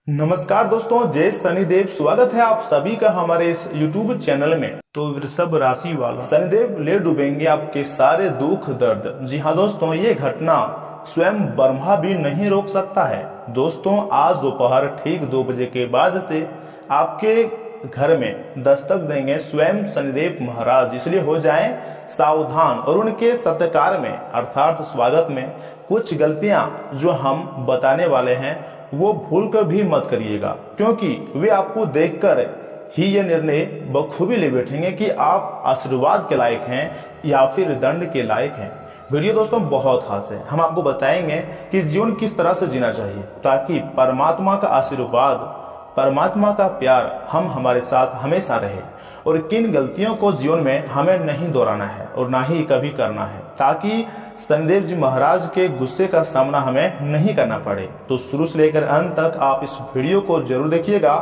नमस्कार दोस्तों, जय शनिदेव। स्वागत है आप सभी का हमारे इस YouTube चैनल में। तो वृषभ राशि वाला शनिदेव ले डूबेंगे आपके सारे दुख दर्द। जी हाँ दोस्तों, ये घटना स्वयं ब्रह्मा भी नहीं रोक सकता है। दोस्तों, आज दोपहर ठीक 2 बजे के बाद से आपके घर में दस्तक देंगे स्वयं शनिदेव महाराज, इसलिए हो जाएं सावधान। और उनके सत्कार में अर्थात स्वागत में कुछ गलतियां जो हम बताने वाले हैं वो भूल कर भी मत करिएगा, क्योंकि वे आपको देखकर ही ये निर्णय बखूबी ले बैठेंगे कि आप आशीर्वाद के लायक हैं या फिर दंड के लायक हैं। वीडियो दोस्तों बहुत खास है। हम आपको बताएंगे कि जीवन किस तरह से जीना चाहिए ताकि परमात्मा का आशीर्वाद, परमात्मा का प्यार हम हमारे साथ हमेशा रहे, और किन गलतियों को जीवन में हमें नहीं दोहराना है और ना ही कभी करना है, ताकि शनिदेव जी महाराज के गुस्से का सामना हमें नहीं करना पड़े। तो शुरू से लेकर अंत तक आप इस वीडियो को जरूर देखिएगा,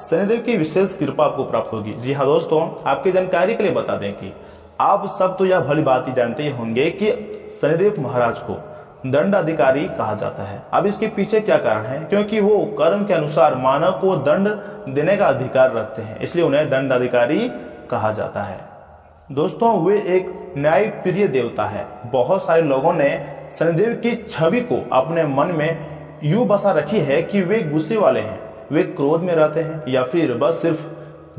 शनिदेव की विशेष कृपा आपको प्राप्त होगी। जी हाँ दोस्तों, आपकी जानकारी के लिए बता दें कि आप सब तो यह भली बात ही जानते ही होंगे कि शनिदेव महाराज को दंड अधिकारी कहा जाता है। अब इसके पीछे क्या कारण है? क्योंकि वो कर्म के अनुसार मानव को दंड देने का अधिकार रखते हैं, इसलिए उन्हें दंड अधिकारी कहा जाता है। दोस्तों, वे एक न्याय प्रिय देवता है। बहुत सारे लोगों ने शनिदेव की छवि को अपने मन में यूं बसा रखी है कि वे गुस्से वाले हैं, वे क्रोध में रहते हैं या फिर बस सिर्फ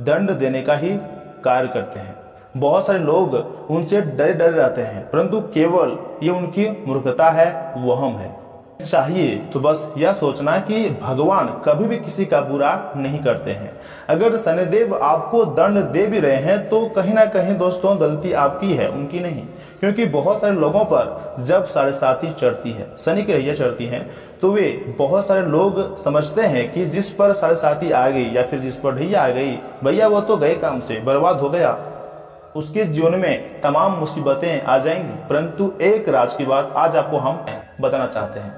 दंड देने का ही कार्य करते हैं। बहुत सारे लोग उनसे डरे डरे रहते हैं, परंतु केवल ये उनकी मूर्खता है, वहम है। चाहिए तो बस यह सोचना कि भगवान कभी भी किसी का बुरा नहीं करते हैं। अगर शनिदेव आपको दंड दे भी रहे हैं तो कहीं ना कहीं दोस्तों गलती आपकी है, उनकी नहीं। क्योंकि बहुत सारे लोगों पर जब 7.5 चढ़ती है, शनि की रैया चढ़ती है, तो वे बहुत सारे लोग समझते हैं कि जिस पर 7.5 आ गई या फिर जिस पर ढैया आ गई, भैया वो तो गए काम से, बर्बाद हो गया, उसके जीवन में तमाम मुसीबतें आ जाएंगी। परंतु एक राज की बात आज आपको हम बताना चाहते हैं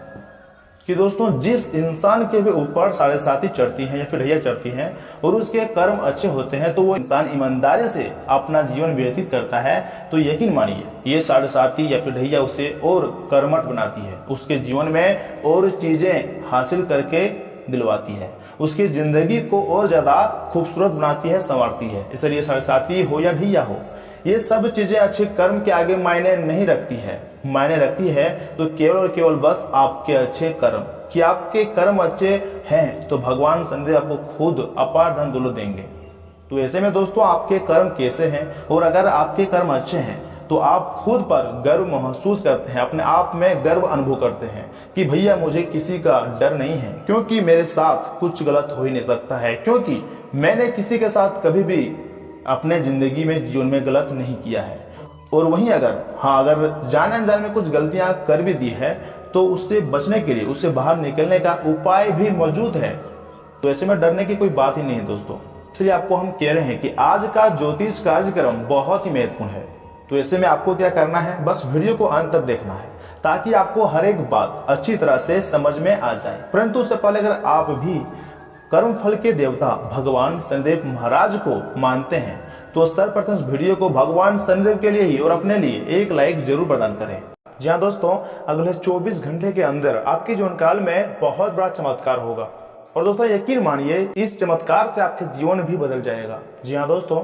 कि दोस्तों, जिस इंसान के भी ऊपर 7.5 चढ़ती है या फिर ढैया चढ़ती है और उसके कर्म अच्छे होते हैं, तो वो इंसान ईमानदारी से अपना जीवन व्यतीत करता है, तो यकीन मानिए ये 7.5 या फिर ढैया उसे और कर्मठ बनाती है, उसके जीवन में और चीजें हासिल करके दिलवाती है, उसकी जिंदगी को और ज्यादा खूबसूरत बनाती है, संवारती है। इसलिए 7.5 हो या ढैया हो, ये सब चीजें अच्छे कर्म के आगे मायने नहीं रखती है। मायने रखती है तो केवल और केवल बस आपके अच्छे कर्म, कि आपके कर्म अच्छे हैं तो भगवान शनिदेव आपको खुद अपार धन दौलत देंगे। तो ऐसे में दोस्तों, आपके कर्म कैसे हैं, और अगर आपके कर्म अच्छे हैं तो आप खुद पर गर्व महसूस करते हैं, अपने आप में गर्व अनुभव करते हैं कि भैया मुझे किसी का डर नहीं है, क्योंकि मेरे साथ कुछ गलत हो ही नहीं सकता है, क्योंकि मैंने किसी के साथ कभी भी अपने जिंदगी में जीवन में गलत नहीं किया है। और वहीं अगर जाने अनजाने में कुछ गलतियां कर भी दी है तो उससे बचने के लिए, उससे बाहर निकलने का उपाय भी मौजूद है। तो ऐसे में डरने की कोई बात ही नहीं है दोस्तों। इसलिए आपको हम कह रहे हैं कि आज का ज्योतिष कार्यक्रम बहुत ही महत्वपूर्ण है। तो ऐसे में आपको क्या करना है, बस वीडियो को अंत तक देखना है ताकि आपको हर एक बात अच्छी तरह से समझ में आ जाए। परंतु उससे पहले अगर आप भी कर्म फल के देवता भगवान शनिदेव महाराज को मानते हैं तो सर्वप्रथम इस वीडियो को भगवान शनिदेव के लिए ही और अपने लिए एक लाइक जरूर प्रदान करें। जी हाँ दोस्तों, अगले 24 घंटे के अंदर आपके जीवन काल में बहुत बड़ा चमत्कार होगा, और दोस्तों यकीन मानिए इस चमत्कार से आपके जीवन भी बदल जाएगा। जी हाँ दोस्तों,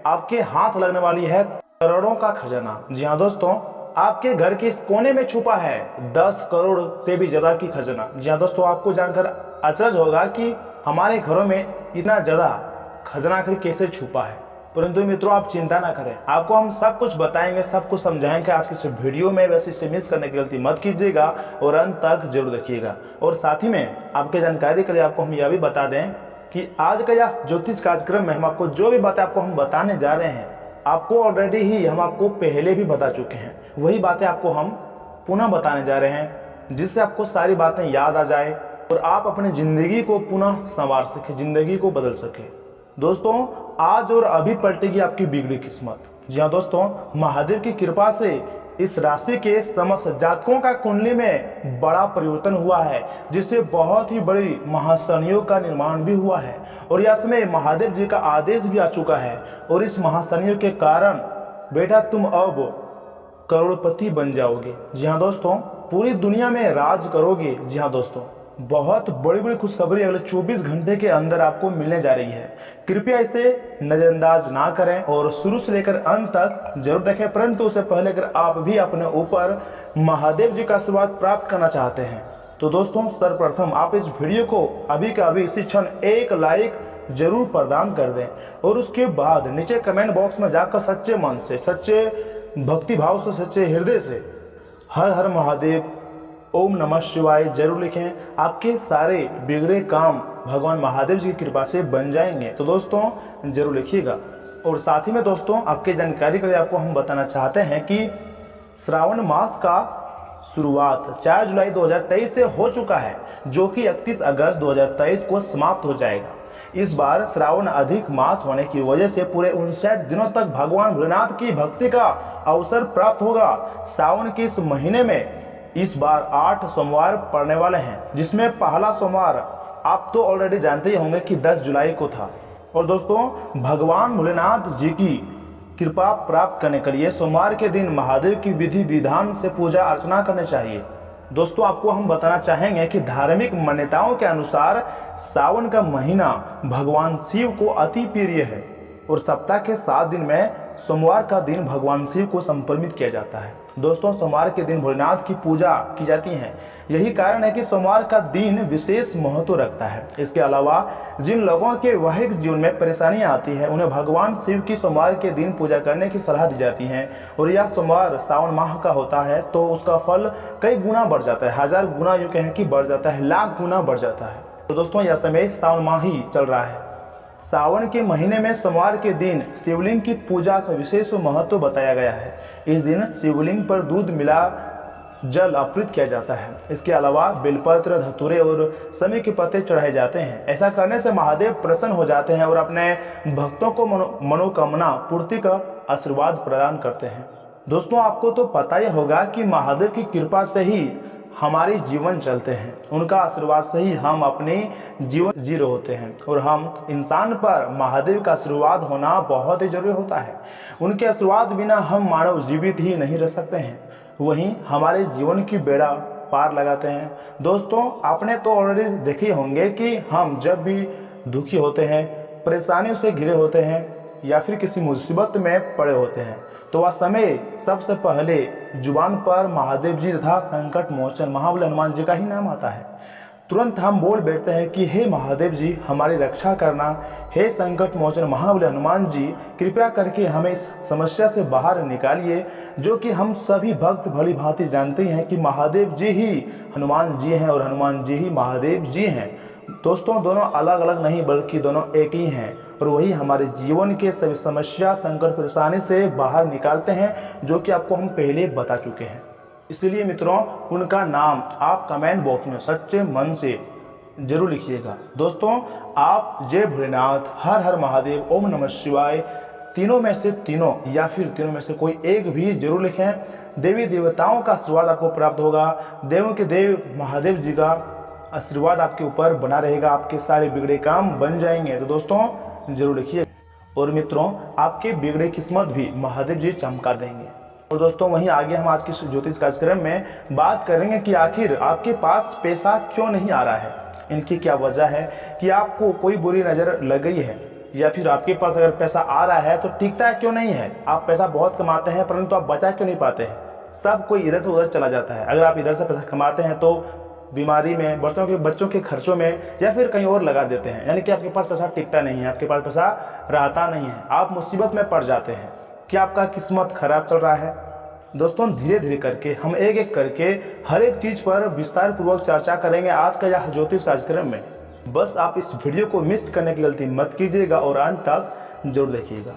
आपके हाथ लगने वाली है करोड़ों का खजाना। जी हाँ दोस्तों, आपके घर के कोने में छुपा है 10 करोड़ से भी ज्यादा की खजाना। जी हाँ दोस्तों, आपको जानकर अचरज होगा कि हमारे घरों में इतना ज्यादा खजाना आखिर कैसे छुपा है। परंतु मित्रों, आप चिंता ना करें, आपको हम सब कुछ बताएंगे, सब कुछ समझाएंगे आज के इस वीडियो में। वैसे इसे मिस करने की गलती मत कीजिएगा और अंत तक जरूर देखिएगा। और साथ ही में आपके जानकारी के लिए आपको हम यह भी बता दें कि आज का यह ज्योतिष कार्यक्रम में हम आपको जो भी बातें आपको हम बताने जा रहे हैं, आपको ऑलरेडी ही हम आपको पहले भी बता चुके हैं। वही बातें आपको हम पुनः बताने जा रहे हैं, जिससे आपको सारी बातें याद आ जाए और आप अपनी जिंदगी को पुनः संवार सके, जिंदगी को बदल सके। दोस्तों, आज और अभी पलटेगी आपकी बिगड़ी किस्मत। जी हाँ दोस्तों, महादेव की कृपा से इस राशि के समस्त जातकों का कुंडली में बड़ा परिवर्तन हुआ है, जिससे बहुत ही बड़ी महाशनियों का निर्माण भी हुआ है, और यह समय महादेव जी का आदेश भी आ चुका है। और इस महाशनियों के कारण बेटा तुम अब करोड़पति बन जाओगे। जी हाँ दोस्तों, पूरी दुनिया में राज करोगे। जी हाँ दोस्तों, बहुत बड़ी बड़ी खुशखबरी अगले 24 घंटे के अंदर आपको मिलने जा रही है। कृपया इसे नज़रअंदाज ना करें और शुरू से लेकर अंत तक जरूर देखें। परंतु उससे पहले अगर आप भी अपने ऊपर महादेव जी का आशीर्वाद प्राप्त करना चाहते हैं तो दोस्तों सर्वप्रथम आप इस वीडियो को अभी का अभी इसी क्षण एक लाइक जरूर प्रदान कर दें और उसके बाद नीचे कमेंट बॉक्स में जाकर सच्चे मन से, सच्चे भक्ति भाव से, सच्चे हृदय से हर हर महादेव, ओम नमः शिवाय जरूर लिखें। आपके सारे बिगड़े काम भगवान महादेव जी की कृपा से बन जाएंगे। तो दोस्तों जरूर लिखिएगा। और साथ ही में दोस्तों आपकी जानकारी के लिए आपको हम बताना चाहते हैं कि श्रावण मास का शुरुआत 4 जुलाई 2023 से हो चुका है, जो कि 31 अगस्त 2023 को समाप्त हो जाएगा। इस बार श्रावण अधिक मास होने की वजह से पूरे 59 दिनों तक भगवान भोलेनाथ की भक्ति का अवसर प्राप्त होगा। सावन के इस महीने में इस बार 8 सोमवार पड़ने वाले हैं, जिसमें पहला सोमवार आप तो ऑलरेडी जानते ही होंगे कि 10 जुलाई को था। और दोस्तों भगवान भोलेनाथ जी की कृपा प्राप्त करने के लिए सोमवार के दिन महादेव की विधि विधान से पूजा अर्चना करनी चाहिए। दोस्तों आपको हम बताना चाहेंगे कि धार्मिक मान्यताओं के अनुसार सावन का महीना भगवान शिव को अति प्रिय है और सप्ताह के 7 दिन में सोमवार का दिन भगवान शिव को समर्पित किया जाता है। दोस्तों सोमवार के दिन भोलेनाथ की पूजा की जाती है, यही कारण है कि सोमवार का दिन विशेष महत्व रखता है। इसके अलावा जिन लोगों के वैवाहिक जीवन में परेशानियां आती है उन्हें भगवान शिव की सोमवार के दिन पूजा करने की सलाह दी जाती है। और यह सोमवार सावन माह का होता है तो उसका फल कई गुना बढ़ जाता है, 1000 गुना यूँ कहें कि बढ़ जाता है, लाख गुना बढ़ जाता है। तो दोस्तों यह समय सावन माह ही चल रहा है। सावन के महीने में सोमवार के दिन शिवलिंग की पूजा का विशेष महत्व बताया गया है। इस दिन शिवलिंग पर दूध मिला जल अर्पित किया जाता है। इसके अलावा बेलपत्र, धतूरे और समी के पत्ते चढ़ाए जाते हैं। ऐसा करने से महादेव प्रसन्न हो जाते हैं और अपने भक्तों को मनोकामना पूर्ति का आशीर्वाद प्रदान करते हैं। दोस्तों आपको तो पता ही होगा कि महादेव की कृपा से ही हमारे जीवन चलते हैं, उनका आशीर्वाद से ही हम अपने जीवन जी रहे होते हैं और हम इंसान पर महादेव का आशीर्वाद होना बहुत ही जरूरी होता है। उनके आशीर्वाद बिना हम मानव जीवित ही नहीं रह सकते हैं, वहीं हमारे जीवन की बेड़ा पार लगाते हैं। दोस्तों आपने तो ऑलरेडी देखे होंगे कि हम जब भी दुखी होते हैं, परेशानियों से घिरे होते हैं या फिर किसी मुसीबत में पड़े होते हैं तो वह समय सबसे पहले जुबान पर महादेव जी तथा संकट मोचन महाबल हनुमान जी का ही नाम आता है। तुरंत हम बोल बैठते हैं कि हे महादेव जी हमारी रक्षा करना, हे संकट मोचन महाबल हनुमान जी कृपया करके हमें इस समस्या से बाहर निकालिए। जो कि हम सभी भक्त भली भांति जानते हैं कि महादेव जी ही हनुमान जी हैं और हनुमान जी ही महादेव जी हैं। दोस्तों दोनों अलग अलग नहीं बल्कि दोनों एक ही हैं और वही हमारे जीवन के सभी समस्या, संकट, परेशानी से बाहर निकालते हैं, जो कि आपको हम पहले बता चुके हैं। इसलिए मित्रों उनका नाम आप कमेंट बॉक्स में सच्चे मन से जरूर लिखिएगा। दोस्तों आप जय भोलेनाथ, हर हर महादेव, ओम नमः शिवाय तीनों में से तीनों या फिर तीनों में से कोई एक भी जरूर लिखें। देवी देवताओं का आशीर्वाद आपको प्राप्त होगा, देवों के देव महादेव जी का आशीर्वाद आपके ऊपर बना रहेगा, आपके सारे बिगड़े काम बन जाएंगे। तो दोस्तों जरूर लिखिए। और मित्रों आपके बिगड़े किस्मत भी महादेव जी चमका देंगे। और दोस्तों वहीं आगे हम आज के ज्योतिष कार्यक्रम में बात करेंगे कि आखिर आपके पास पैसा क्यों नहीं आ रहा है, इनकी क्या वजह है, कि आपको कोई बुरी नज़र लग गई है या फिर आपके पास अगर पैसा आ रहा है तो टिकता क्यों नहीं है। आप पैसा बहुत कमाते हैं परंतु आप बचा क्यों नहीं पाते हैं, सब कोई इधर से उधर चला जाता है। अगर आप इधर से पैसा कमाते हैं तो बीमारी में, बच्चों के खर्चों में या फिर कहीं और लगा देते हैं, यानी कि आपके पास पैसा टिकता नहीं है, आपके पास पैसा रहता नहीं है, आप मुसीबत में पड़ जाते हैं। क्या आपका किस्मत खराब चल रहा है? दोस्तों धीरे धीरे करके हम एक एक करके हर एक चीज़ पर विस्तार पूर्वक चर्चा करेंगे आज का यह ज्योतिष कार्यक्रम में। बस आप इस वीडियो को मिस करने की गलती मत कीजिएगा और अंत तक जरूर देखिएगा।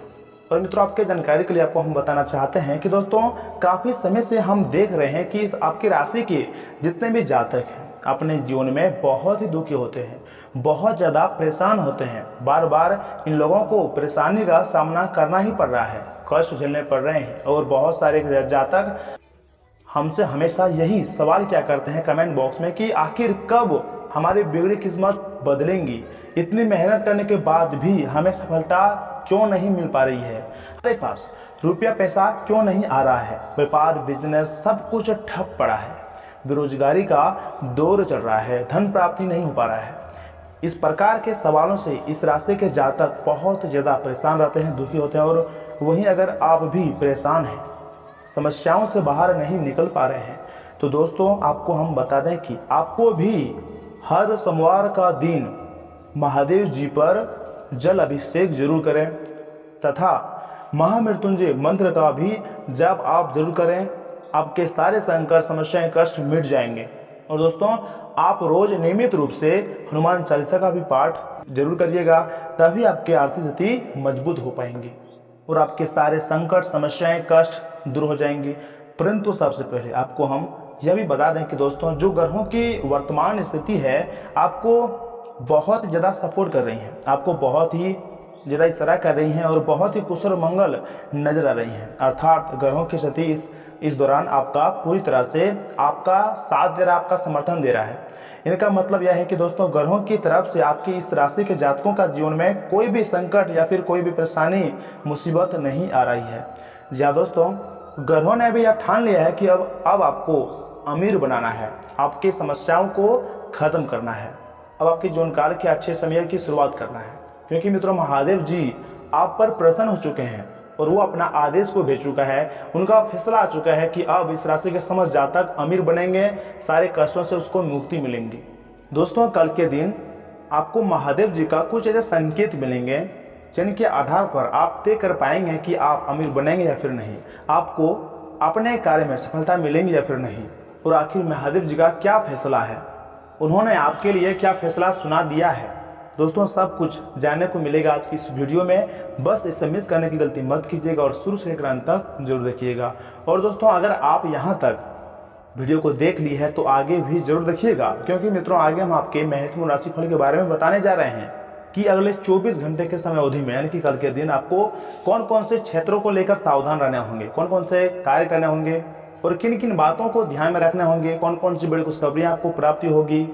और मित्रों आपके जानकारी के लिए आपको हम बताना चाहते हैं कि दोस्तों काफ़ी समय से हम देख रहे हैं कि आपकी राशि के जितने भी जातक हैं अपने जीवन में बहुत ही दुखी होते हैं, बहुत ज़्यादा परेशान होते हैं। बार बार इन लोगों को परेशानी का सामना करना ही पड़ रहा है, कष्ट झेलने पड़ रहे हैं। और बहुत सारे जातक हमसे हमेशा यही सवाल क्या करते हैं कमेंट बॉक्स में कि आखिर कब हमारी बिगड़ी किस्मत बदलेंगी, इतनी मेहनत करने के बाद भी हमें सफलता क्यों नहीं मिल पा रही है, हमारे पास रुपया पैसा क्यों नहीं आ रहा है, व्यापार बिजनेस सब कुछ ठप पड़ा है। बेरोजगारी का दौर चल रहा है, धन प्राप्ति नहीं हो पा रहा है। इस प्रकार के सवालों से इस राशि के जातक बहुत ज़्यादा परेशान रहते हैं, दुखी होते हैं। और वहीं अगर आप भी परेशान हैं, समस्याओं से बाहर नहीं निकल पा रहे हैं, तो दोस्तों आपको हम बता दें कि आपको भी हर सोमवार का दिन महादेव जी पर जल अभिषेक जरूर करें तथा महामृत्युंजय मंत्र का भी जप आप जरूर करें। आपके सारे संकट, समस्याएं, कष्ट मिट जाएंगे। और दोस्तों आप रोज नियमित रूप से हनुमान चालीसा का भी पाठ जरूर करिएगा, तभी आपकी आर्थिक स्थिति मजबूत हो पाएंगी और आपके सारे संकट, समस्याएं, कष्ट दूर हो जाएंगे। परंतु सबसे पहले आपको हम यह भी बता दें कि दोस्तों जो ग्रहों की वर्तमान स्थिति है आपको बहुत ज़्यादा सपोर्ट कर रही हैं, आपको बहुत ही ज़्यादा इशारा कर रही हैं और बहुत ही कुशल मंगल नजर आ रही हैं। अर्थात ग्रहों की स्थिति इस दौरान आपका पूरी तरह से आपका साथ दे रहा है, आपका समर्थन दे रहा है। इनका मतलब यह है कि दोस्तों ग्रहों की तरफ से आपकी इस राशि के जातकों का जीवन में कोई भी संकट या फिर कोई भी परेशानी, मुसीबत नहीं आ रही है। या दोस्तों ग्रहों ने भी यह ठान लिया है कि अब आपको अमीर बनाना है, आपकी समस्याओं को खत्म करना है, अब आपके जीवन काल के अच्छे समय की शुरुआत करना है। क्योंकि मित्रों महादेव जी आप पर प्रसन्न हो चुके हैं और वो अपना आदेश को भेज चुका है, उनका फैसला आ चुका है कि अब इस राशि के समस्त जातक अमीर बनेंगे, सारे कष्टों से उसको मुक्ति मिलेंगी। दोस्तों कल के दिन आपको महादेव जी का कुछ ऐसे संकेत मिलेंगे जिनके आधार पर आप तय कर पाएंगे कि आप अमीर बनेंगे या फिर नहीं, आपको अपने कार्य में सफलता मिलेंगी या फिर नहीं, और आखिर महादेव जी का क्या फैसला है, उन्होंने आपके लिए क्या फैसला सुना दिया है। दोस्तों सब कुछ जानने को मिलेगा आज की इस वीडियो में, बस इसे मिस करने की गलती मत कीजिएगा और शुरू से लेकर अंत तक जरूर देखिएगा। और दोस्तों अगर आप यहाँ तक वीडियो को देख ली है तो आगे भी जरूर देखिएगा, क्योंकि मित्रों आगे हम आपके महत्वपूर्ण राशिफल के बारे में बताने जा रहे हैं कि अगले 24 घंटे के समय अवधि में यानी कि कल के दिन आपको कौन कौन से क्षेत्रों को लेकर सावधान रहने होंगे, कौन कौन से कार्य करने होंगे और किन किन बातों को ध्यान में रखने होंगे, कौन कौन सी बड़ी खुशखबरियाँ आपको प्राप्ति होगी,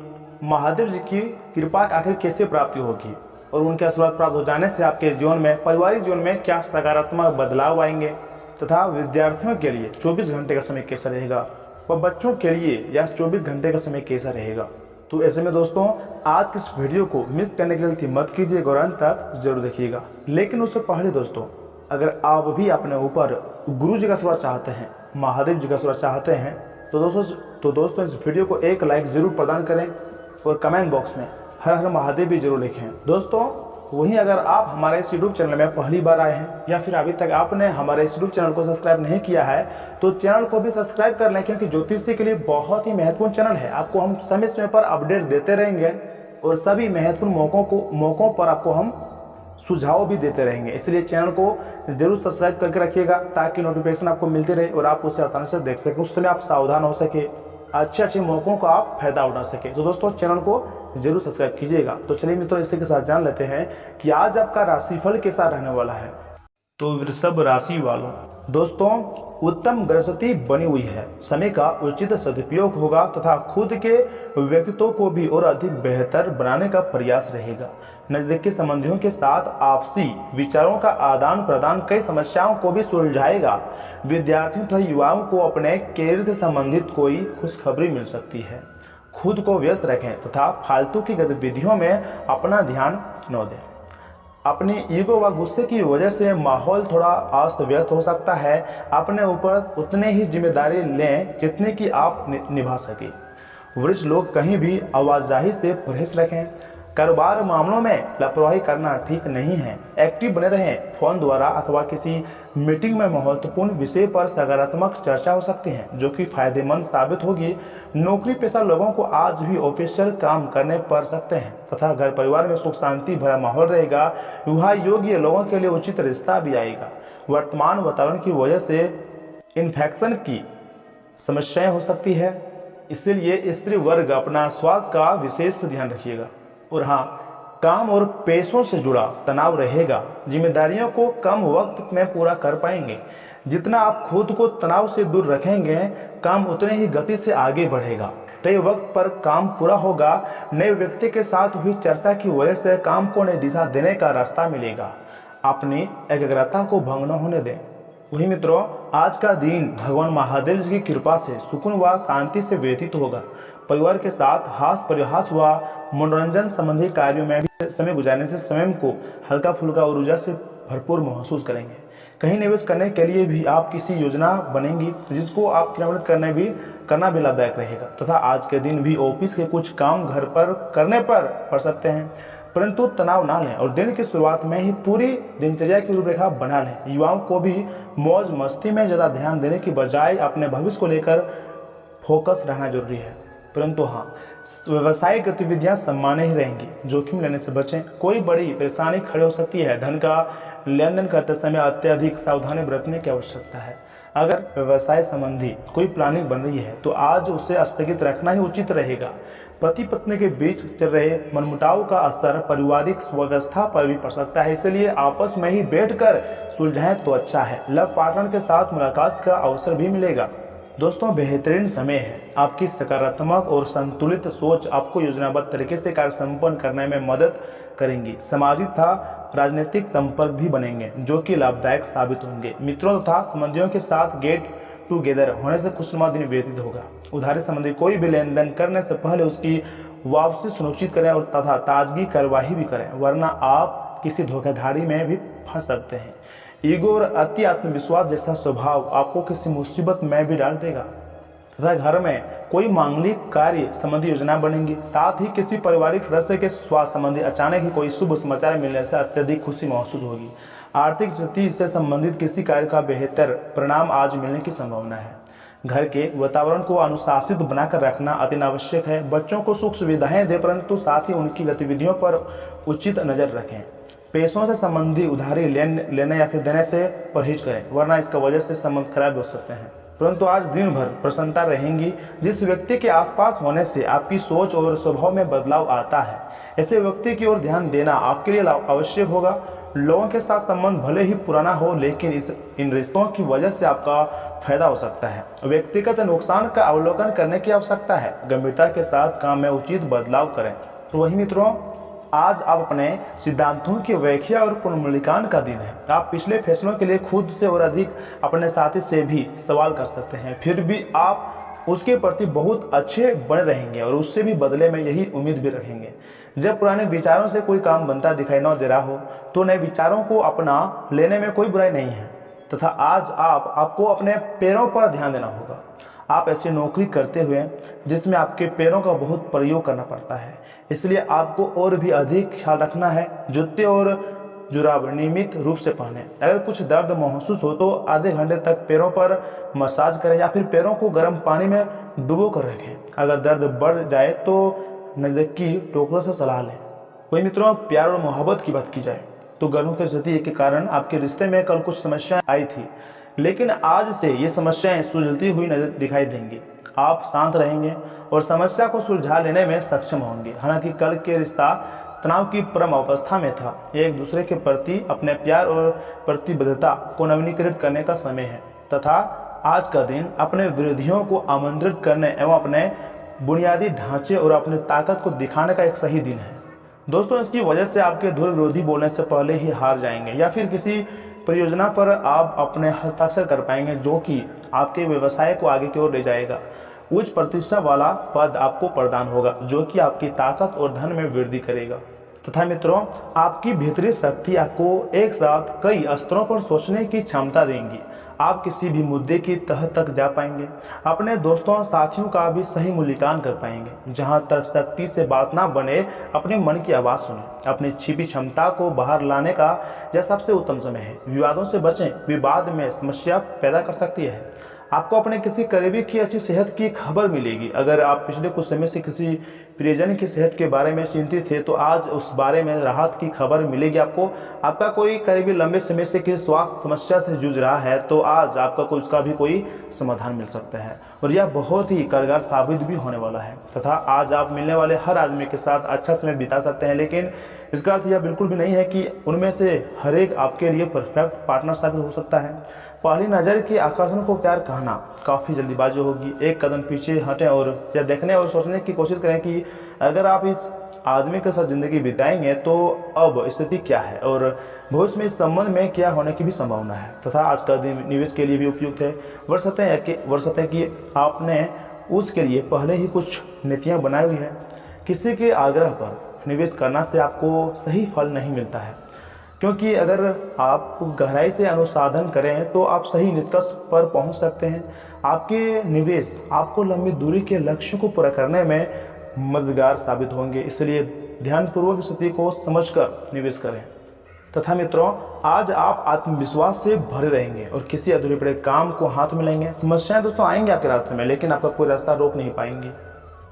महादेव जी की कृपा आखिर कैसे प्राप्ति होगी और उनके आशीर्वाद प्राप्त हो जाने से आपके जीवन में, पारिवारिक जीवन में क्या सकारात्मक बदलाव आएंगे तथा विद्यार्थियों के लिए 24 घंटे का समय कैसा रहेगा व बच्चों के लिए यह 24 घंटे का समय कैसा रहेगा। तो ऐसे में दोस्तों आज की इस वीडियो को मिस करने की गलती मत कीजिएगा और अंत तक जरूर देखिएगा। लेकिन उससे पहले दोस्तों अगर आप भी अपने ऊपर गुरु जी का आशीर्वाद चाहते हैं, महादेव जी का आशीर्वाद चाहते हैं, तो दोस्तों इस वीडियो को एक लाइक जरूर प्रदान करें और कमेंट बॉक्स में हर हर महादेव भी जरूर लिखें। दोस्तों वहीं अगर आप हमारे इस यूट्यूब चैनल में पहली बार आए हैं या फिर अभी तक आपने हमारे इस यूट्यूब चैनल को सब्सक्राइब नहीं किया है तो चैनल को भी सब्सक्राइब कर लें, क्योंकि ज्योतिषी के लिए बहुत ही महत्वपूर्ण चैनल है। आपको हम समय समय पर अपडेट देते रहेंगे और सभी महत्वपूर्ण मौकों पर आपको हम सुझाव भी देते रहेंगे। इसलिए चैनल को जरूर सब्सक्राइब करके रखिएगा ताकि नोटिफिकेशन आपको मिलती रहे और आप उसे आसानी से देख सकें, उस समय आप सावधान हो सके, अच्छे मौकों का आप फायदा उठा सके। तो दोस्तों चैनल को जरूर सब्सक्राइब कीजिएगा। तो चलिए मित्रों इसी के साथ जान लेते हैं कि आज आपका राशिफल कैसा रहने वाला है। तो वृषभ राशि वालों दोस्तों उत्तम ग्रहस्थिति बनी हुई है, समय का उचित सदुपयोग होगा तथा खुद के व्यक्तित्व को भी और अधिक बेहतर बनाने का प्रयास रहेगा। नजदीकी संबंधियों के साथ आपसी विचारों का आदान प्रदान कई समस्याओं को भी सुलझाएगा। विद्यार्थियों तथा युवाओं को अपने कैरियर से संबंधित कोई खुशखबरी मिल सकती है। खुद को व्यस्त रखें तथा फालतू की गतिविधियों में अपना ध्यान न दें। अपनी ईगो व गुस्से की वजह से माहौल थोड़ा अस्त व्यस्त हो सकता है। अपने ऊपर उतने ही जिम्मेदारी लें जितने की आप निभा सके। वरिष्ठ लोग कहीं भी आवाजाही से परहेज रखें। कारोबार मामलों में लापरवाही करना ठीक नहीं है। एक्टिव बने रहें। फोन द्वारा अथवा किसी मीटिंग में महत्वपूर्ण विषय पर सकारात्मक चर्चा हो सकती है जो कि फायदेमंद साबित होगी। नौकरी पेशा लोगों को आज भी ऑफिशियल काम करने पड़ सकते हैं तथा घर परिवार में सुख शांति भरा माहौल रहेगा। विवाह योग्य लोगों के लिए उचित रिश्ता भी आएगा। वर्तमान वातावरण की वजह से इन्फेक्शन की समस्याएं हो सकती है, इसलिए स्त्री वर्ग अपना स्वास्थ्य का विशेष ध्यान रखिएगा। और हाँ, काम और पैसों से जुड़ा तनाव रहेगा। जिम्मेदारियों को कम वक्त में पूरा कर पाएंगे। जितना आप खुद को तनाव से दूर रखेंगे काम उतने ही गति से आगे बढ़ेगा। तय वक्त पर काम पूरा होगा। नए व्यक्ति के साथ हुई चर्चा की वजह से काम को नई दिशा देने का रास्ता मिलेगा। अपनी एकाग्रता को भंग न होने दें। वही मित्रों, आज का दिन भगवान महादेव जी की कृपा से सुकून व शांति से व्यतीत होगा। परिवार के साथ हास परिहास व मनोरंजन संबंधी कार्यों में भी समय गुजारने से स्वयं को हल्का फुल्का और ऊर्जा से भरपूर महसूस करेंगे। कहीं निवेश करने के लिए भी आप किसी योजना बनेंगी जिसको आप क्रियान्वित करना भी लाभदायक रहेगा। तथा आज के दिन भी ऑफिस के कुछ काम घर पर करने पर पड़ सकते हैं, परंतु तनाव ना लें और दिन की शुरुआत में ही पूरी दिनचर्या की रूपरेखा बना लें। युवाओं को भी मौज मस्ती में ज़्यादा ध्यान देने की बजाय अपने भविष्य को लेकर फोकस रहना जरूरी है। परंतु हाँ, व्यावसायिक गतिविधियां सामान्य ही रहेंगी। जोखिम लेने से बचें, कोई बड़ी परेशानी खड़ी हो सकती है। धन का लेन देन करते समय अत्यधिक सावधानी बरतने की आवश्यकता है। अगर व्यवसाय संबंधी कोई प्लानिंग बन रही है तो आज उसे स्थगित रखना ही उचित रहेगा। पति पत्नी के बीच चल रहे मनमुटाव का असर पारिवारिक व्यवस्था पर भी पड़ सकता है, इसलिए आपस में ही बैठकर सुलझाएं तो अच्छा है। लव पार्टनर के साथ मुलाकात का अवसर भी मिलेगा। दोस्तों, बेहतरीन समय है। आपकी सकारात्मक और संतुलित सोच आपको योजनाबद्ध तरीके से कार्य संपन्न करने में मदद करेंगी। सामाजिक तथा राजनीतिक संपर्क भी बनेंगे जो कि लाभदायक साबित होंगे। मित्रों तथा संबंधियों के साथ गेट टुगेदर होने से खुशनुमा दिन व्यतीत होगा। उधारी संबंधी कोई भी लेन देन करने से पहले उसकी वापसी सुनिश्चित करें और तथा ताजगी कार्यवाही भी करें, वरना आप किसी धोखाधड़ी में भी फंस सकते हैं। ईगो और अति आत्मविश्वास जैसा स्वभाव आपको किसी मुसीबत में भी डाल देगा। तथा घर में कोई मांगलिक कार्य संबंधी योजना बनेंगी। साथ ही किसी पारिवारिक सदस्य के स्वास्थ्य संबंधी अचानक ही कोई शुभ समाचार मिलने से अत्यधिक खुशी महसूस होगी। आर्थिक स्थिति से संबंधित किसी कार्य का बेहतर परिणाम आज मिलने की संभावना है। घर के वातावरण को अनुशासित बनाकर रखना अति आवश्यक है। बच्चों को सुख सुविधाएं दें, परंतु साथ ही उनकी गतिविधियों पर उचित नजर रखें। पैसों से संबंधी उधारी लेने या फिर देने से परहेज करें, वरना इसका वजह से संबंध खराब हो सकते हैं। परंतु आज दिन भर प्रसन्नता रहेंगी। जिस व्यक्ति के आसपास होने से आपकी सोच और स्वभाव में बदलाव आता है, ऐसे व्यक्ति की ओर ध्यान देना आपके लिए आवश्यक होगा। लोगों के साथ संबंध भले ही पुराना हो, लेकिन इन रिश्तों की वजह से आपका फायदा हो सकता है। व्यक्तिगत नुकसान का अवलोकन करने की आवश्यकता है। गंभीरता के साथ काम में उचित बदलाव करें। तो वही मित्रों, आज आप अपने सिद्धांतों की व्याख्या और पुनर्मूल्यांकन का दिन है। आप पिछले फैसलों के लिए खुद से और अधिक अपने साथी से भी सवाल कर सकते हैं, फिर भी आप उसके प्रति बहुत अच्छे बने रहेंगे और उससे भी बदले में यही उम्मीद भी रखेंगे। जब पुराने विचारों से कोई काम बनता दिखाई न दे रहा हो तो नए विचारों को अपना लेने में कोई बुराई नहीं है। तथा आज आपको अपने पैरों पर ध्यान देना होगा। आप ऐसी नौकरी करते हुए जिसमें आपके पैरों का बहुत प्रयोग करना पड़ता है, इसलिए आपको और भी अधिक ख्याल रखना है। जूते और जुराब नियमित रूप से पहने। अगर कुछ दर्द महसूस हो तो आधे घंटे तक पैरों पर मसाज करें या फिर पैरों को गर्म पानी में डुबो कर रखें। अगर दर्द बढ़ जाए तो नज़दीकी डॉक्टर से सलाह लें। वही मित्रों, प्यार और मोहब्बत की बात की जाए तो गर्भों की स्थिति के कारण आपके रिश्ते में कल कुछ समस्याएं आई थी, लेकिन आज से ये समस्याएं सुलझती हुई नजर दिखाई देंगी। आप शांत रहेंगे और समस्या को सुलझा लेने में सक्षम होंगे। हालांकि कल के रिश्ता तनाव की परम अवस्था में था। एक दूसरे के प्रति अपने प्यार और प्रतिबद्धता को नवीनीकृत करने का समय है तथा आज का दिन अपने विरोधियों को आमंत्रित करने एवं अपने बुनियादी ढांचे और अपनी ताकत को दिखाने का एक सही दिन है। दोस्तों, इसकी वजह से आपके धुर विरोधी बोलने से पहले ही हार जाएंगे या फिर किसी परियोजना पर आप अपने हस्ताक्षर कर पाएंगे जो कि आपके व्यवसाय को आगे की ओर ले जाएगा। उच्च प्रतिष्ठा वाला पद आपको प्रदान होगा जो कि आपकी ताकत और धन में वृद्धि करेगा। तथा मित्रों, आपकी भीतरी शक्ति आपको एक साथ कई स्तरों पर सोचने की क्षमता देंगी। आप किसी भी मुद्दे की तह तक जा पाएंगे। अपने दोस्तों और साथियों का भी सही मूल्यांकन कर पाएंगे। जहां तक शक्ति से बात ना बने, अपने मन की आवाज़ सुने। अपनी छिपी क्षमता को बाहर लाने का यह सबसे उत्तम समय है। विवादों से बचें, विवाद में समस्या पैदा कर सकती है। आपको अपने किसी करीबी की अच्छी सेहत की खबर मिलेगी। अगर आप पिछले कुछ समय से किसी प्रियजन की सेहत के बारे में चिंतित थे तो आज उस बारे में राहत की खबर मिलेगी आपको। आपका कोई करीबी लंबे समय से किसी स्वास्थ्य समस्या से जूझ रहा है तो आज आपका उसका भी कोई समाधान मिल सकता है और यह बहुत ही कारगर साबित भी होने वाला है। तथा आज आप मिलने वाले हर आदमी के साथ अच्छा समय बिता सकते हैं, लेकिन इसका अर्थ यह बिल्कुल भी नहीं है कि उनमें से हर एक आपके लिए परफेक्ट पार्टनर साबित हो सकता है। पहली नज़र के आकर्षण को प्यार कहना काफ़ी जल्दीबाजी होगी। एक कदम पीछे हटें और या देखने और सोचने की कोशिश करें कि अगर आप इस आदमी के साथ ज़िंदगी बिताएंगे तो अब स्थिति क्या है और भविष्य में इस संबंध में क्या होने की भी संभावना है, तथा आज का दिन निवेश के लिए भी उपयुक्त है। वर्षते कि आपने उसके लिए पहले ही कुछ नीतियाँ बनाई हुई है। किसी के आग्रह पर निवेश करना से आपको सही फल नहीं मिलता है, क्योंकि अगर आप गहराई से अनुसंधान करें तो आप सही निष्कर्ष पर पहुंच सकते हैं। आपके निवेश आपको लंबी दूरी के लक्ष्यों को पूरा करने में मददगार साबित होंगे, इसलिए ध्यानपूर्वक स्थिति को समझकर निवेश करें। तथा मित्रों, आज आप आत्मविश्वास से भरे रहेंगे और किसी अधूरे पड़े काम को हाथ में लेंगे। समस्याएं दोस्तों आएंगे आपके रास्ते में, लेकिन आपका कोई रास्ता रोक नहीं पाएंगे।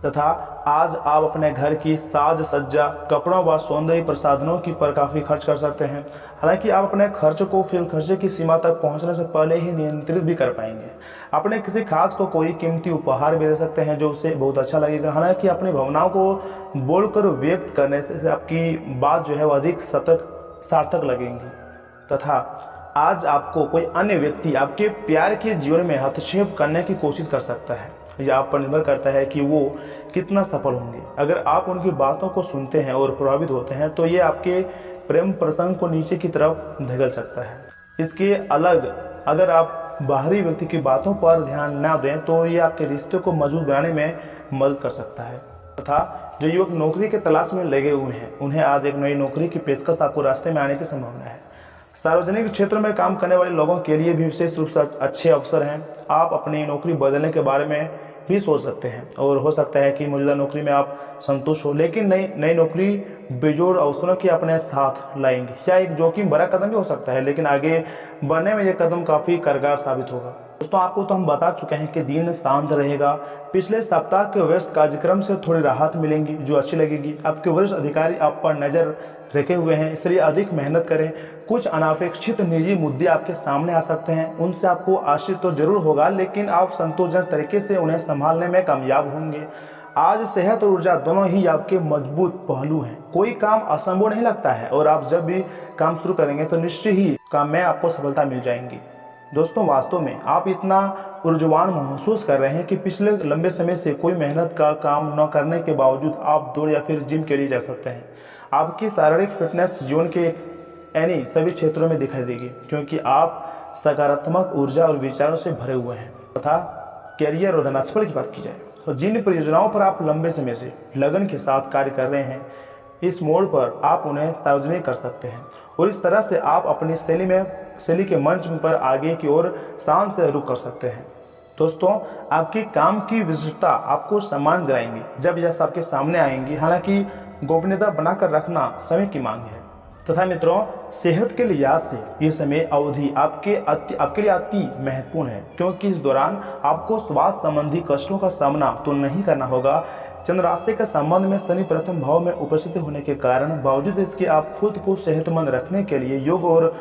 तथा आज आप अपने घर की साज सज्जा, कपड़ों व सौंदर्य प्रसाधनों की पर काफ़ी खर्च कर सकते हैं। हालांकि आप अपने खर्च को फिर खर्चे की सीमा तक पहुंचने से पहले ही नियंत्रित भी कर पाएंगे। अपने किसी खास को कोई कीमती उपहार भी दे सकते हैं जो उसे बहुत अच्छा लगेगा। हालांकि अपनी भावनाओं को बोलकर व्यक्त करने से आपकी बात जो है वो अधिक सार्थक लगेंगी। तथा आज आपको कोई अन्य व्यक्ति आपके प्यार के जीवन में हस्तक्षेप करने की कोशिश कर सकता है। यह आप पर निर्भर करता है कि वो कितना सफल होंगे। अगर आप उनकी बातों को सुनते हैं और प्रभावित होते हैं तो ये आपके प्रेम प्रसंग को नीचे की तरफ धकेल सकता है। इसके अलग अगर आप बाहरी व्यक्ति की बातों पर ध्यान न दें तो ये आपके रिश्ते को मजबूत बनाने में मदद कर सकता है। तथा जो युवक नौकरी के तलाश में लगे हुए हैं उन्हें आज एक नई नौकरी की पेशकश आपको रास्ते में आने की संभावना है। सार्वजनिक क्षेत्र में काम करने वाले लोगों के लिए भी विशेष रूप से अच्छे अवसर हैं। आप अपनी नौकरी बदलने के बारे में भी सोच सकते हैं और हो सकता है कि मौजूदा नौकरी में आप संतुष्ट हो, लेकिन नई नौकरी बेजोड़ अवसरों के अपने साथ लाएंगे। या एक जोखिम भरा कदम भी हो सकता है, लेकिन आगे बढ़ने में यह कदम काफ़ी कारगर साबित होगा। दोस्तों, आपको तो हम बता चुके हैं कि दिन शांत रहेगा। पिछले सप्ताह के व्यस्त कार्यक्रम से थोड़ी राहत मिलेंगी जो अच्छी लगेगी। आपके वरिष्ठ अधिकारी आप पर नज़र रखे हुए हैं, इसलिए अधिक मेहनत करें। कुछ अनापेक्षित निजी मुद्दे आपके सामने आ सकते हैं, उनसे आपको आश्चर्य तो जरूर होगा, लेकिन आप संतोषजनक तरीके से उन्हें संभालने में कामयाब होंगे। आज सेहत और ऊर्जा दोनों ही आपके मजबूत पहलू हैं। कोई काम असंभव नहीं लगता है और आप जब भी काम शुरू करेंगे तो निश्चय ही काम में आपको सफलता मिल जाएंगी। दोस्तों, वास्तव में आप इतना ऊर्जावान महसूस कर रहे हैं कि पिछले लंबे समय से कोई मेहनत का काम न करने के बावजूद आप दौड़ या फिर जिम के लिए जा सकते हैं। आपकी शारीरिक फिटनेस जीवन के सभी क्षेत्रों में दिखाई देगी, क्योंकि आप सकारात्मक ऊर्जा और विचारों से भरे हुए हैं। तथा कैरियर और धनास्फल की बात की जाए तो जिन परियोजनाओं पर आप लंबे समय से लगन के साथ कार्य कर रहे हैं, इस मोड़ पर आप उन्हें सार्वजनिक कर सकते हैं और इस तरह से आप अपनी शैली के मंच पर आगे की ओर शान से रुख कर सकते हैं। दोस्तों, आपके काम की विशिष्टता आपको सम्मान दिलाएंगी जब यह सबके सामने आएंगी। हालांकि गोपनीयता बनाकर रखना समय की मांग है। तथा मित्रों, सेहत के लिहाज से ये समय अवधि आपके लिए अति महत्वपूर्ण है, क्योंकि इस दौरान आपको स्वास्थ्य संबंधी कष्टों का सामना तो नहीं करना होगा। चंद्र राशि के संबंध में शनि प्रथम भाव में उपस्थित होने के कारण बावजूद इसके आप खुद को सेहतमंद रखने के लिए योग और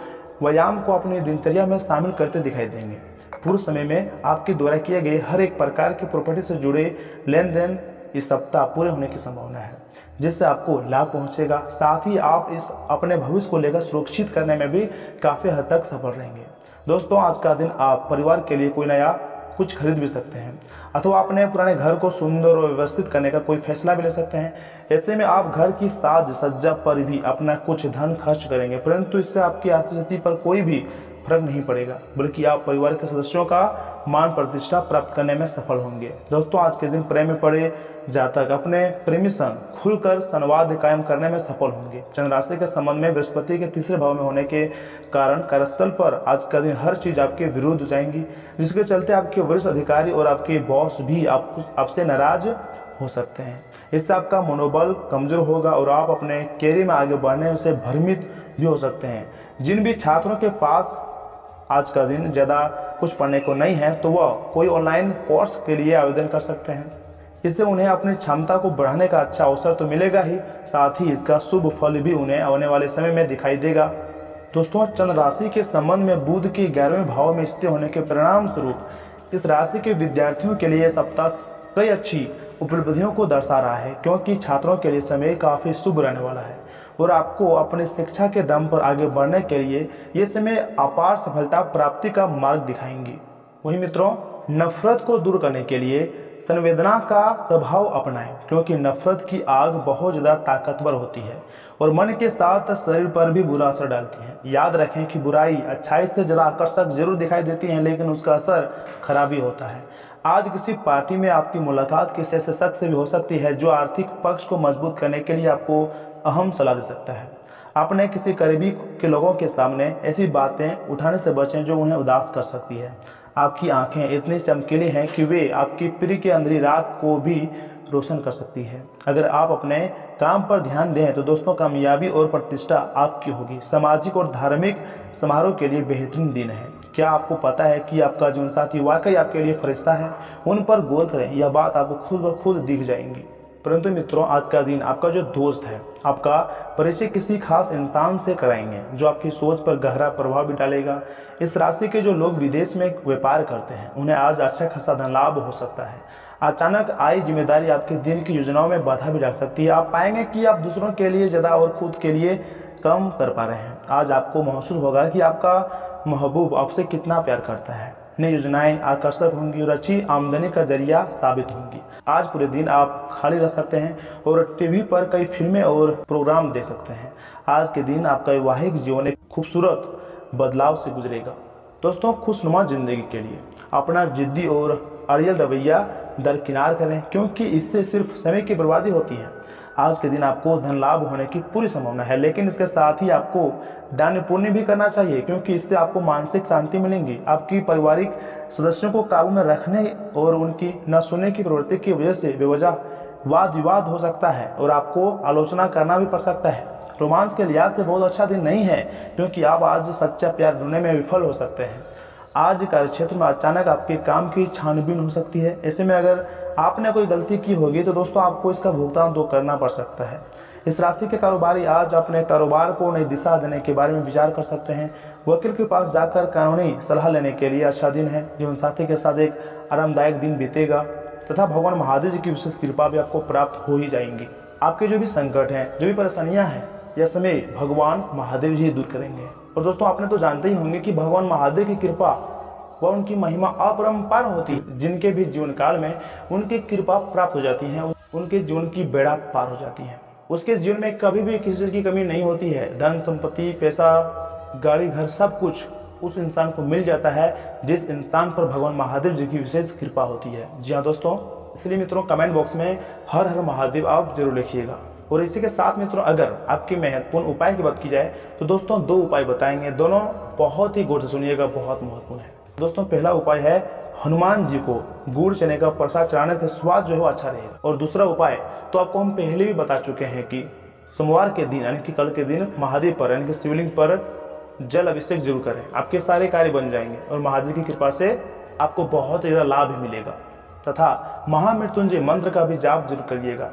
व्यायाम को अपनी दिनचर्या में शामिल करते दिखाई देंगे। पूर्व समय में आपके द्वारा किए गए हर एक प्रकार की प्रॉपर्टी से जुड़े लेन देन इस सप्ताह पूरे होने की संभावना है, जिससे आपको लाभ पहुंचेगा। साथ ही आप इस अपने भविष्य को लेकर सुरक्षित करने में भी काफ़ी हद तक सफल रहेंगे। दोस्तों, आज का दिन आप परिवार के लिए कोई नया कुछ खरीद भी सकते हैं अथवा अपने पुराने घर को सुंदर और व्यवस्थित करने का कोई फैसला भी ले सकते हैं। ऐसे में आप घर की साज सज्जा पर भी अपना कुछ धन खर्च करेंगे, परंतु इससे आपकी आर्थिक स्थिति पर कोई भी फर्क नहीं पड़ेगा, बल्कि आप परिवार के सदस्यों का मान प्रतिष्ठा प्राप्त करने में सफल होंगे। दोस्तों, आज के दिन प्रेम में पड़े जातक अपने प्रेमी संग खुलकर संवाद कायम करने में सफल होंगे। चंद्र राशि के संबंध में बृहस्पति के तीसरे भाव में होने के कारण कार्यस्थल पर आज का दिन हर चीज आपके विरुद्ध हो जाएंगी, जिसके चलते आपके वरिष्ठ अधिकारी और आपके बॉस भी आपसे नाराज हो सकते हैं। इससे आपका मनोबल कमजोर होगा और आप अपने कैरियर में आगे बढ़ने से भ्रमित भी हो सकते हैं। जिन भी छात्रों के पास आज का दिन ज़्यादा कुछ पढ़ने को नहीं है तो वह कोई ऑनलाइन कोर्स के लिए आवेदन कर सकते हैं। इससे उन्हें अपनी क्षमता को बढ़ाने का अच्छा अवसर तो मिलेगा ही, साथ ही इसका शुभ फल भी उन्हें आने वाले समय में दिखाई देगा। दोस्तों, चंद्र राशि के संबंध में बुध के 11वें भाव में स्थित होने के परिणाम स्वरूप इस राशि के विद्यार्थियों के लिए सप्ताह कई अच्छी उपलब्धियों को दर्शा रहा है, क्योंकि छात्रों के लिए समय काफ़ी शुभ रहने वाला है। और आपको अपनी शिक्षा के दम पर आगे बढ़ने के लिए ये समय अपार सफलता प्राप्ति का मार्ग दिखाएंगी। वही मित्रों, नफरत को दूर करने के लिए संवेदना का स्वभाव अपनाएं, क्योंकि नफरत की आग बहुत ज़्यादा ताकतवर होती है और मन के साथ शरीर पर भी बुरा असर डालती है। याद रखें कि बुराई अच्छाई से ज़्यादा आकर्षक जरूर दिखाई देती है, लेकिन उसका असर खराबी होता है। आज किसी पार्टी में आपकी मुलाकात किसी ऐसे शख्स से भी हो सकती है जो आर्थिक पक्ष को मजबूत करने के लिए आपको अहम सलाह दे सकता है। अपने किसी करीबी के लोगों के सामने ऐसी बातें उठाने से बचें जो उन्हें उदास कर सकती है। आपकी आंखें इतनी चमकीली हैं कि वे आपकी प्रिय की अंधेरी रात को भी रोशन कर सकती है। अगर आप अपने काम पर ध्यान दें तो दोस्तों, कामयाबी और प्रतिष्ठा आपकी होगी। सामाजिक और धार्मिक समारोह के लिए बेहतरीन दिन है। क्या आपको पता है कि आपका जीवन साथी वाकई आपके लिए फरिश्ता है? उन पर गौर करें, यह बात आपको खुद ब खुद दिख जाएंगी। परंतु मित्रों, आज का दिन आपका जो दोस्त है, आपका परिचय किसी खास इंसान से कराएंगे जो आपकी सोच पर गहरा प्रभाव भी डालेगा। इस राशि के जो लोग विदेश में व्यापार करते हैं, उन्हें आज अच्छा खासा धन लाभ हो सकता है। अचानक आई जिम्मेदारी आपके दिन की योजनाओं में बाधा भी डाल सकती है। आप पाएंगे कि आप दूसरों के लिए ज़्यादा और खुद के लिए कम कर पा रहे हैं। आज आपको महसूस होगा कि आपका महबूब आपसे कितना प्यार करता है। नई योजनाएं आकर्षक होंगी और अच्छी आमदनी का जरिया साबित होंगी। आज पूरे दिन आप खाली रह सकते हैं और टीवी पर कई फिल्में और प्रोग्राम देख सकते हैं। आज के दिन आपका वैवाहिक जीवन एक खूबसूरत बदलाव से गुजरेगा। दोस्तों, खुशनुमा जिंदगी के लिए अपना जिद्दी और अड़ियल रवैया दरकिनार करें, क्योंकि इससे सिर्फ समय की बर्बादी होती है। आज के दिन आपको धन लाभ होने की पूरी संभावना है, लेकिन इसके साथ ही आपको दान पुण्य भी करना चाहिए, क्योंकि इससे आपको मानसिक शांति मिलेगी। आपकी पारिवारिक सदस्यों को काबू में रखने और उनकी न सुनने की प्रवृत्ति की वजह से बेवजह वाद विवाद हो सकता है और आपको आलोचना करना भी पड़ सकता है। रोमांस के लिहाज से बहुत अच्छा दिन नहीं है, क्योंकि आप आज सच्चा प्यार ढूंढने में विफल हो सकते हैं। आज कार्यक्षेत्र में अचानक आपके काम की छानबीन हो सकती है। ऐसे में अगर आपने कोई गलती की होगी तो दोस्तों, आपको इसका भुगतान तो करना पड़ सकता है। इस राशि के कारोबारी आज अपने कारोबार को नई दिशा देने के बारे में विचार कर सकते हैं। वकील के पास जाकर कानूनी सलाह लेने के लिए अच्छा दिन है। जीवन साथी के साथ एक आरामदायक दिन बीतेगा तथा भगवान महादेव जी की विशेष कृपा भी आपको प्राप्त हो ही जाएंगी। आपके जो भी संकट हैं, जो भी परेशानियां हैं, यह समय भगवान महादेव जी दूर करेंगे। और दोस्तों, आपने तो जानते ही होंगे कि भगवान महादेव की कृपा व उनकी महिमा अपरंपार होती है। जिनके भी जीवन काल में उनकी कृपा प्राप्त हो जाती है, उनके जीवन की बेड़ा पार हो जाती है। उसके जीवन में कभी भी किसी चीज की कमी नहीं होती है। धन संपत्ति, पैसा, गाड़ी, घर, सब कुछ उस इंसान को मिल जाता है जिस इंसान पर भगवान महादेव जी की विशेष कृपा होती है। जी हाँ दोस्तों, इसलिए मित्रों, कमेंट बॉक्स में हर हर महादेव आप जरूर लिखिएगा। और इसी के साथ मित्रों, अगर आपकी महत्वपूर्ण उपाय की बात की जाए तो दोस्तों, 2 उपाय बताएंगे। दोनों बहुत ही गौर से सुनिएगा, बहुत महत्वपूर्ण है। दोस्तों, पहला उपाय है हनुमान जी को गुड़ चने का प्रसाद चढ़ाने से स्वाद जो है वो अच्छा रहेगा। और दूसरा उपाय तो आपको हम पहले भी बता चुके हैं कि सोमवार के दिन यानी कि कल के दिन महादेव पर यानी कि शिवलिंग पर जल अभिषेक जरूर करें। आपके सारे कार्य बन जाएंगे और महादेव की कृपा से आपको बहुत ज़्यादा लाभ भी मिलेगा। तथा महामृत्युंजय मंत्र का भी जाप जरूर करिएगा।